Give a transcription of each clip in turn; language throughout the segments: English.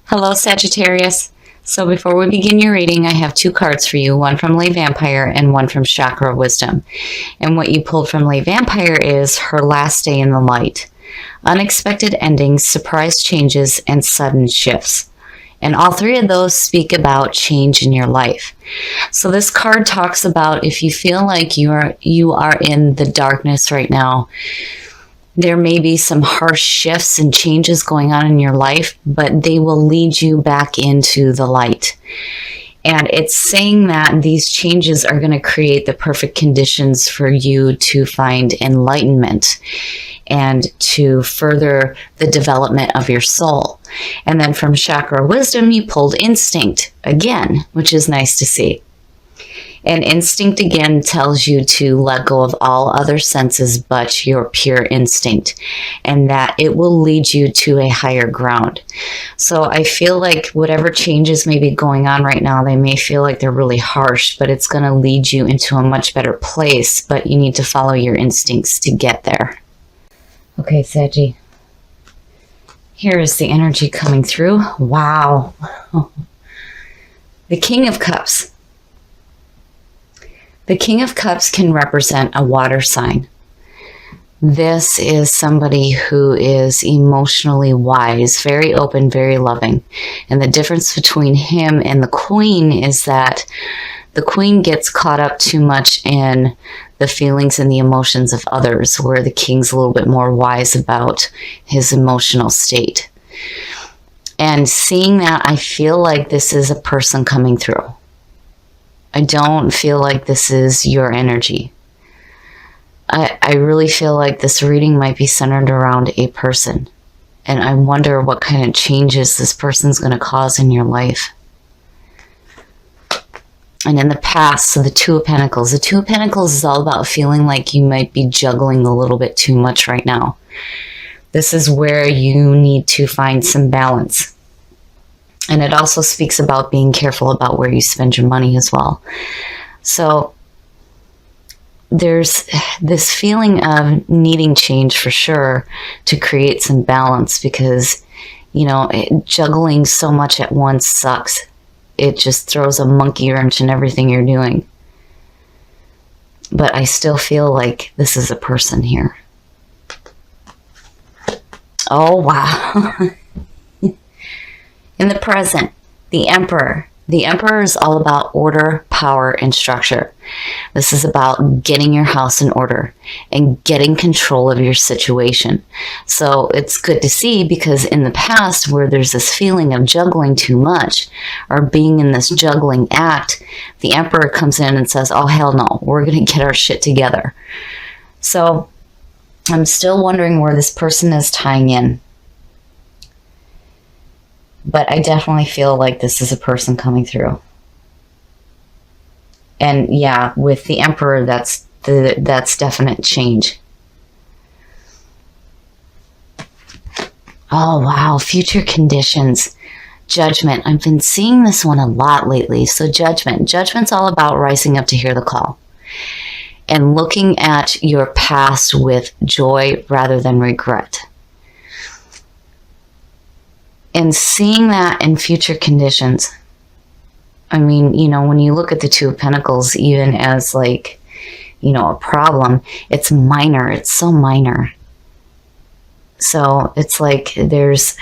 Hello, Sagittarius. So before we begin your reading, I have two cards for you, one from Lay Vampire and one from Chakra Wisdom. And what you pulled from Lay Vampire is her last day in the light. Unexpected endings, surprise changes, and sudden shifts. And all three of those speak about change in your life. So this card talks about if you feel like you are in the darkness right now, there may be some harsh shifts and changes going on in your life, but they will lead you back into the light. And it's saying that these changes are going to create the perfect conditions for you to find enlightenment and to further the development of your soul. And then from Chakra Wisdom, you pulled Instinct again, which is nice to see. And instinct again tells you to let go of all other senses but your pure instinct, and that it will lead you to a higher ground. So I feel like whatever changes may be going on right now, they may feel like they're really harsh, but it's going to lead you into a much better place, but you need to follow your instincts to get there. Okay, Saggy. Here is the energy coming through. Wow. The King of Cups. The King of Cups can represent a water sign. This is somebody who is emotionally wise, very open, very loving. And the difference between him and the Queen is that the Queen gets caught up too much in the feelings and the emotions of others, where the King's a little bit more wise about his emotional state. And seeing that, I feel like this is a person coming through. I don't feel like this is your energy. I really feel like this reading might be centered around a person. And I wonder what kind of changes this person's going to cause in your life. And in the past, so the Two of Pentacles. The Two of Pentacles is all about feeling like you might be juggling a little bit too much right now. This is where you need to find some balance. And it also speaks about being careful about where you spend your money as well. So there's this feeling of needing change for sure to create some balance, because, juggling so much at once sucks. It just throws a monkey wrench in everything you're doing. But I still feel like this is a person here. Oh, wow. In the present, the Emperor. The Emperor is all about order, power, and structure. This is about getting your house in order and getting control of your situation. So it's good to see, because in the past, where there's this feeling of juggling too much or being in this juggling act, the Emperor comes in and says, oh, hell no, we're going to get our shit together. So I'm still wondering where this person is tying in. But I definitely feel like this is a person coming through. And yeah, with the Emperor, that's definite change. Oh, wow. Future conditions. Judgment. I've been seeing this one a lot lately. So Judgment. Judgment's all about rising up to hear the call. And looking at your past with joy rather than regret. And seeing that in future conditions. I mean, when you look at the Two of Pentacles, even as like, a problem, it's minor. It's so minor. So it's like there's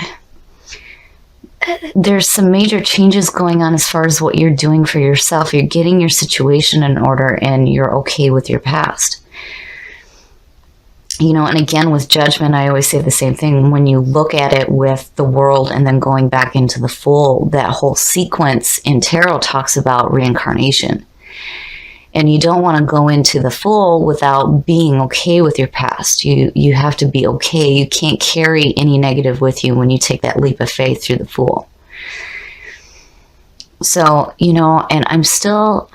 some major changes going on as far as what you're doing for yourself. You're getting your situation in order and you're okay with your past. And again, with Judgment, I always say the same thing. When you look at it with the World and then going back into the Fool, that whole sequence in tarot talks about reincarnation. And you don't want to go into the Fool without being okay with your past. You have to be okay. You can't carry any negative with you when you take that leap of faith through the Fool. So, and I'm still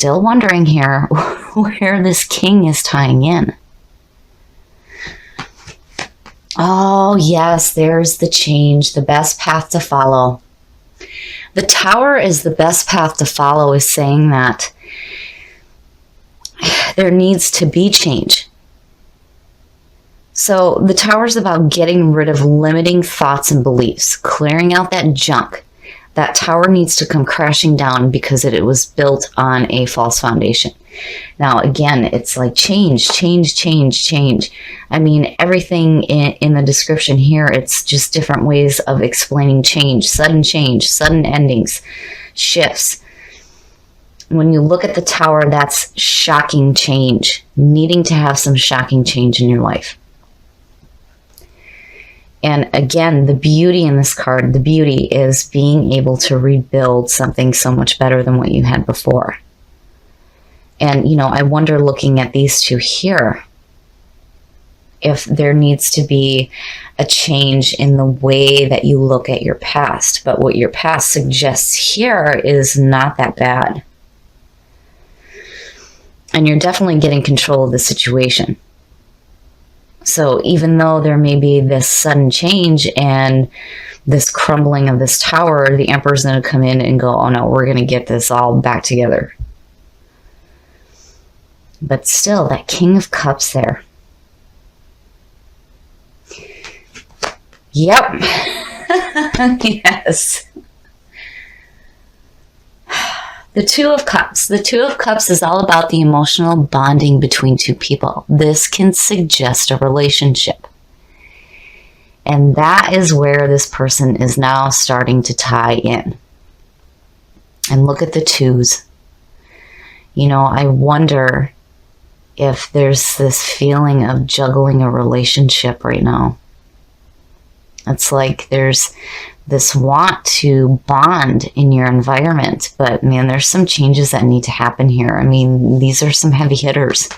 wondering here where this King is tying in. Oh, yes, there's the change, the best path to follow. The Tower is the best path to follow, is saying that there needs to be change. So the Tower is about getting rid of limiting thoughts and beliefs, clearing out that junk. That tower needs to come crashing down because it was built on a false foundation. Now, again, it's like change. I mean, everything in the description here, it's just different ways of explaining change, sudden endings, shifts. When you look at the Tower, that's shocking change, needing to have some shocking change in your life. And again, the beauty in this card, the beauty is being able to rebuild something so much better than what you had before. And, you know, I wonder, looking at these two here, if there needs to be a change in the way that you look at your past. But what your past suggests here is not that bad. And you're definitely getting control of the situation. So even though there may be this sudden change and this crumbling of this tower, the Emperor's going to come in and go, oh no, we're going to get this all back together. But still, that King of Cups there. Yep. Yes. The Two of Cups. The Two of Cups is all about the emotional bonding between two people. This can suggest a relationship. And that is where this person is now starting to tie in. And look at the twos. You know, I wonder if there's this feeling of juggling a relationship right now. It's like there's this want to bond in your environment, but man, there's some changes that need to happen here. I mean, these are some heavy hitters.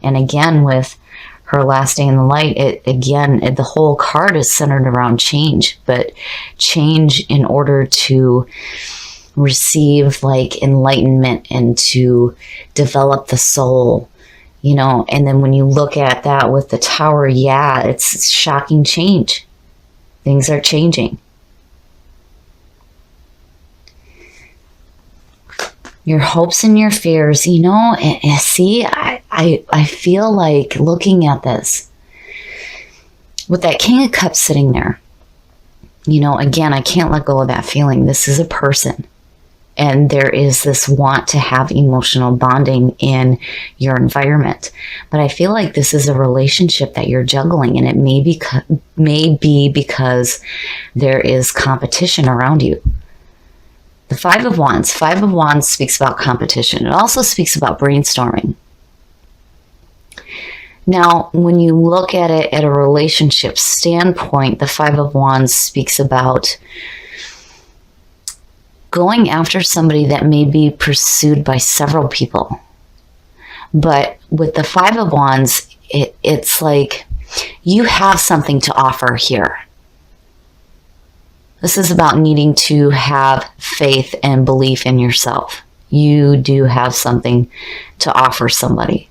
And again, with her last day in the light, the whole card is centered around change, but change in order to receive like enlightenment and to develop the soul, you know. And then when you look at that with the Tower, yeah, it's shocking change. Things are changing. Your hopes and your fears, you know, see, I feel like looking at this with that King of Cups sitting there, you know, again, I can't let go of that feeling. This is a person, and there is this want to have emotional bonding in your environment. But I feel like this is a relationship that you're juggling, and it may be because there is competition around you. The Five of Wands. Five of Wands speaks about competition. It also speaks about brainstorming. Now, when you look at it at a relationship standpoint, the Five of Wands speaks about going after somebody that may be pursued by several people. But with the Five of Wands, it's like you have something to offer here. This is about needing to have faith and belief in yourself. You do have something to offer somebody.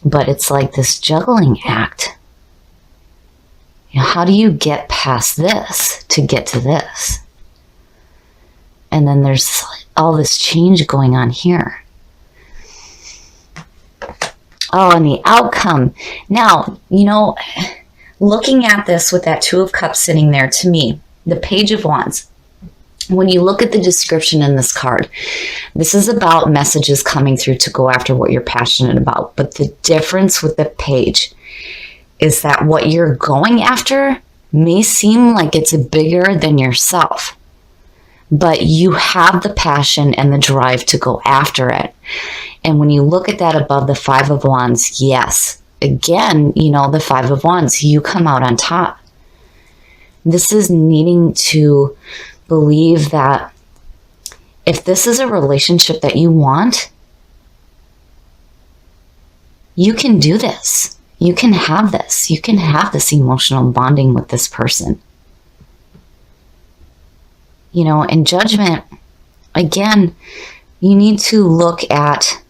But it's like this juggling act. You know, how do you get past this to get to this? And then there's all this change going on here. Oh, and the outcome. Now, you know, looking at this with that Two of Cups sitting there, to me, the Page of Wands, when you look at the description in this card, this is about messages coming through to go after what you're passionate about. But the difference with the Page is that what you're going after may seem like it's bigger than yourself, but you have the passion and the drive to go after it. And when you look at that above the Five of Wands, yes, again, you know, the Five of Wands, you come out on top. This is needing to believe that if this is a relationship that you want, you can do this. You can have this. You can have this emotional bonding with this person. You know, in Judgment, again, you need to look at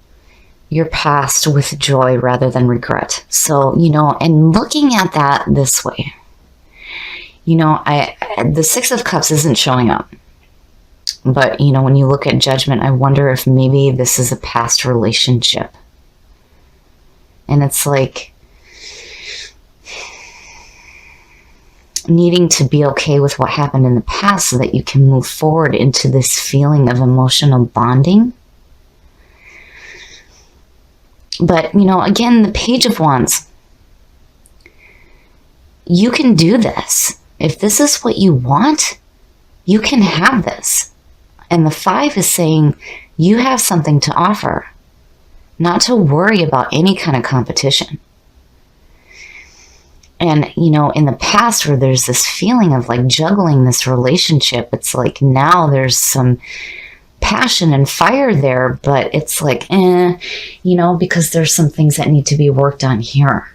your past with joy rather than regret. So, you know, and looking at that this way, you know, the Six of Cups isn't showing up. But, you know, when you look at Judgment, I wonder if maybe this is a past relationship. And it's like, needing to be okay with what happened in the past so that you can move forward into this feeling of emotional bonding. But, again, the Page of Wands, you can do this. If this is what you want, you can have this. And the 5 is saying you have something to offer, not to worry about any kind of competition. And, in the past where there's this feeling of like juggling this relationship, it's like now there's some passion and fire there, but it's like, because there's some things that need to be worked on here.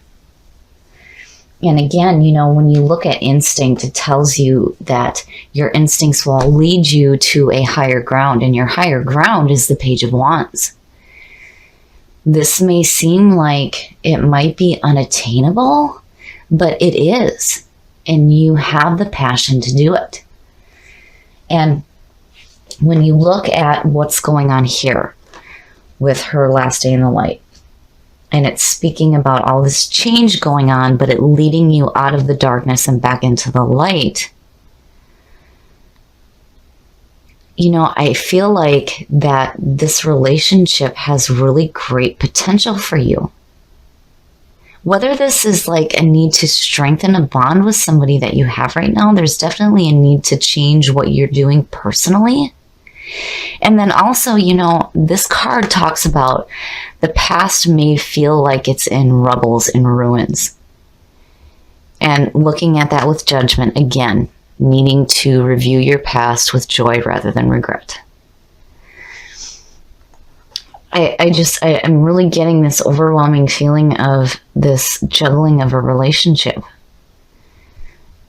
And again, when you look at instinct, it tells you that your instincts will lead you to a higher ground, and your higher ground is the Page of Wands. This may seem like it might be unattainable, but it is, and you have the passion to do it. And when you look at what's going on here with her last day in the light, and it's speaking about all this change going on, but it leading you out of the darkness and back into the light, I feel like that this relationship has really great potential for you. Whether this is like a need to strengthen a bond with somebody that you have right now, there's definitely a need to change what you're doing personally. And then also, this card talks about the past may feel like it's in rubbles and ruins. And looking at that with judgment, again, needing to review your past with joy rather than regret. I'm really getting this overwhelming feeling of this juggling of a relationship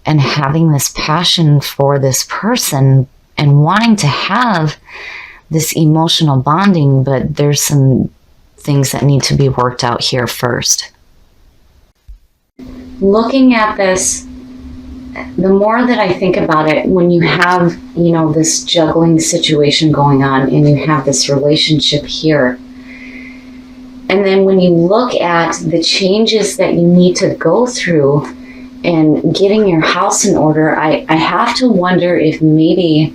and having this passion for this person and wanting to have this emotional bonding, but there's some things that need to be worked out here first. Looking at this, the more that I think about it, when you have, this juggling situation going on and you have this relationship here, and then when you look at the changes that you need to go through and getting your house in order, I have to wonder if maybe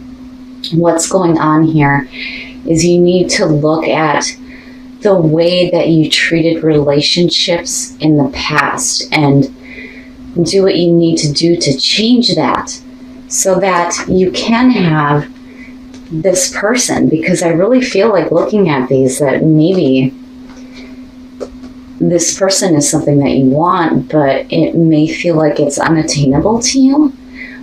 what's going on here is you need to look at the way that you treated relationships in the past and do what you need to do to change that so that you can have this person. Because I really feel like looking at these that maybe this person is something that you want, but it may feel like it's unattainable to you.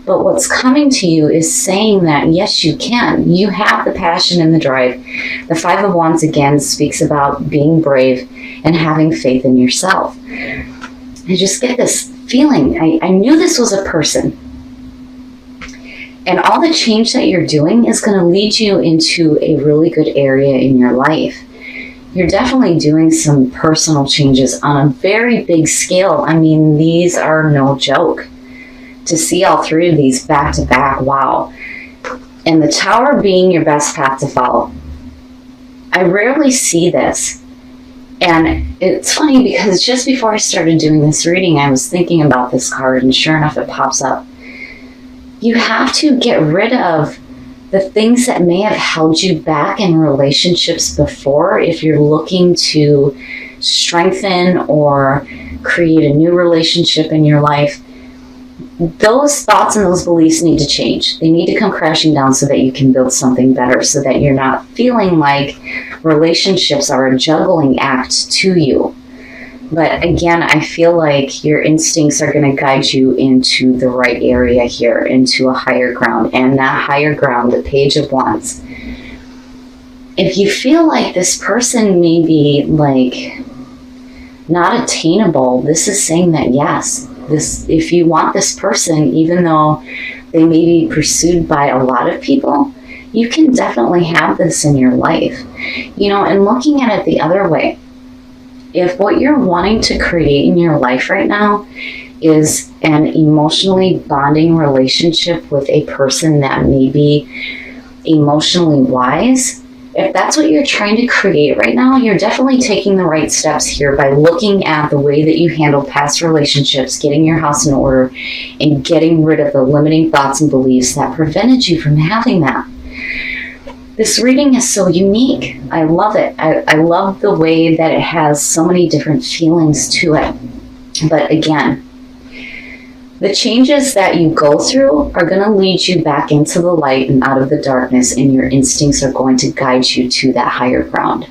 But what's coming to you is saying that, yes, you can. You have the passion and the drive. The 5 of Wands, again, speaks about being brave and having faith in yourself. I just get this feeling. I knew this was a person. And all the change that you're doing is going to lead you into a really good area in your life. You're definitely doing some personal changes on a very big scale. I mean, these are no joke. To see all 3 of these back to back, wow. And the Tower being your best path to follow. I rarely see this. And it's funny because just before I started doing this reading, I was thinking about this card, and sure enough, it pops up. You have to get rid of the things that may have held you back in relationships before if you're looking to strengthen or create a new relationship in your life. Those thoughts and those beliefs need to change. They need to come crashing down so that you can build something better, so that you're not feeling like relationships are a juggling act to you. But again, I feel like your instincts are going to guide you into the right area here, into a higher ground. And that higher ground, the Page of Wands. If you feel like this person may be like not attainable, this is saying that yes, if you want this person, even though they may be pursued by a lot of people, you can definitely have this in your life. And looking at it the other way, if what you're wanting to create in your life right now is an emotionally bonding relationship with a person that may be emotionally wise, if that's what you're trying to create right now, you're definitely taking the right steps here by looking at the way that you handle past relationships, getting your house in order, and getting rid of the limiting thoughts and beliefs that prevented you from having that. This reading is so unique. I love it. I love the way that it has so many different feelings to it. But again, the changes that you go through are going to lead you back into the light and out of the darkness, and your instincts are going to guide you to that higher ground.